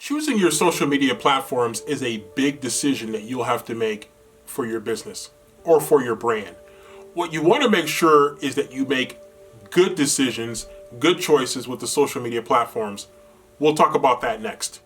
Choosing your social media platforms is a big decision that you'll have to make for your business or for your brand. What you want to make sure is that you make good decisions, good choices with the social media platforms. We'll talk about that next.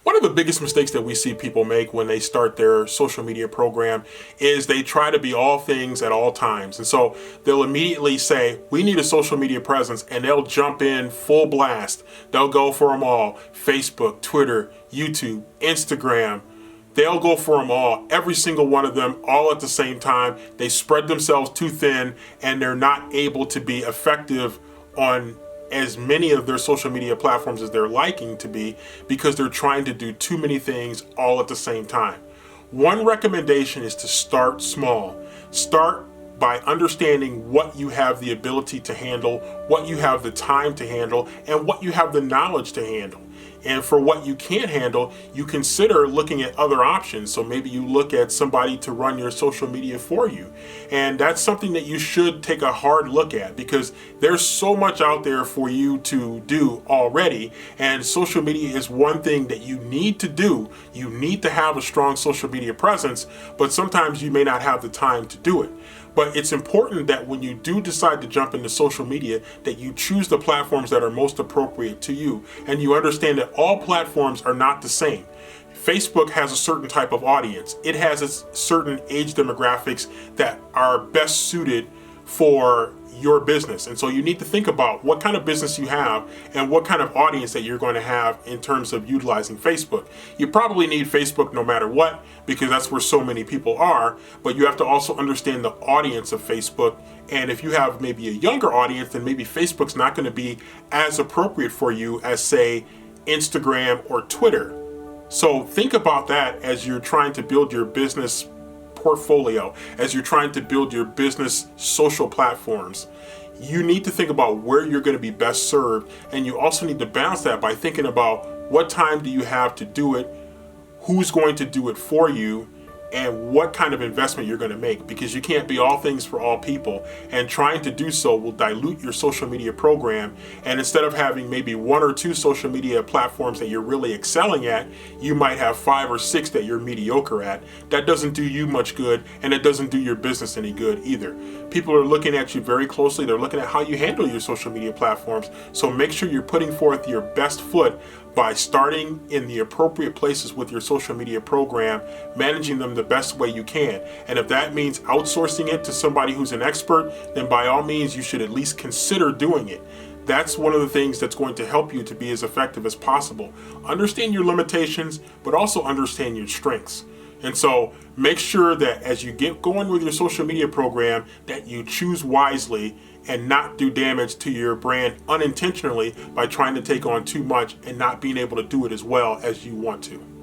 One of the biggest mistakes that we see people make when they start their social media program is they try to be all things at all times. And so they'll immediately say, we need a social media presence, and they'll jump in full blast. They'll go for them all. Facebook, Twitter, YouTube, Instagram. They'll go for them all, every single one of them, all at the same time. They spread themselves too thin, and they're not able to be effective on as many of their social media platforms as they're liking to be, because they're trying to do too many things all at the same time. One recommendation is to start small. Start by understanding what you have the ability to handle, what you have the time to handle, and what you have the knowledge to handle. And for what you can't handle, you consider looking at other options. So maybe you look at somebody to run your social media for you. And that's something that you should take a hard look at, because there's so much out there for you to do already. And social media is one thing that you need to do. You need to have a strong social media presence, but sometimes you may not have the time to do it. But it's important that when you do decide to jump into social media, that you choose the platforms that are most appropriate to you. And you understand that all platforms are not the same. Facebook has a certain type of audience. It has a certain age demographics that are best suited for your business. And so you need to think about what kind of business you have and what kind of audience that you're going to have in terms of utilizing Facebook. You probably need Facebook no matter what, because that's where so many people are, but you have to also understand the audience of Facebook. And if you have maybe a younger audience, then maybe Facebook's not going to be as appropriate for you as, say, Instagram or Twitter. So think about that as you're trying to build your business portfolio, as you're trying to build your business social platforms. You need to think about where you're going to be best served, and you also need to balance that by thinking about what time do you have to do it, who's going to do it for you, and what kind of investment you're going to make, because you can't be all things for all people, and trying to do so will dilute your social media program. And instead of having maybe one or two social media platforms that you're really excelling at, you might have 5 or 6 that you're mediocre at. That doesn't do you much good, and it doesn't do your business any good either. People are looking at you very closely. They're looking at how you handle your social media platforms. So make sure you're putting forth your best foot by starting in the appropriate places with your social media program, managing them the best way you can. And if that means outsourcing it to somebody who's an expert, then by all means, you should at least consider doing it. That's one of the things that's going to help you to be as effective as possible. Understand your limitations, but also understand your strengths. And so make sure that as you get going with your social media program, that you choose wisely and not do damage to your brand unintentionally by trying to take on too much and not being able to do it as well as you want to.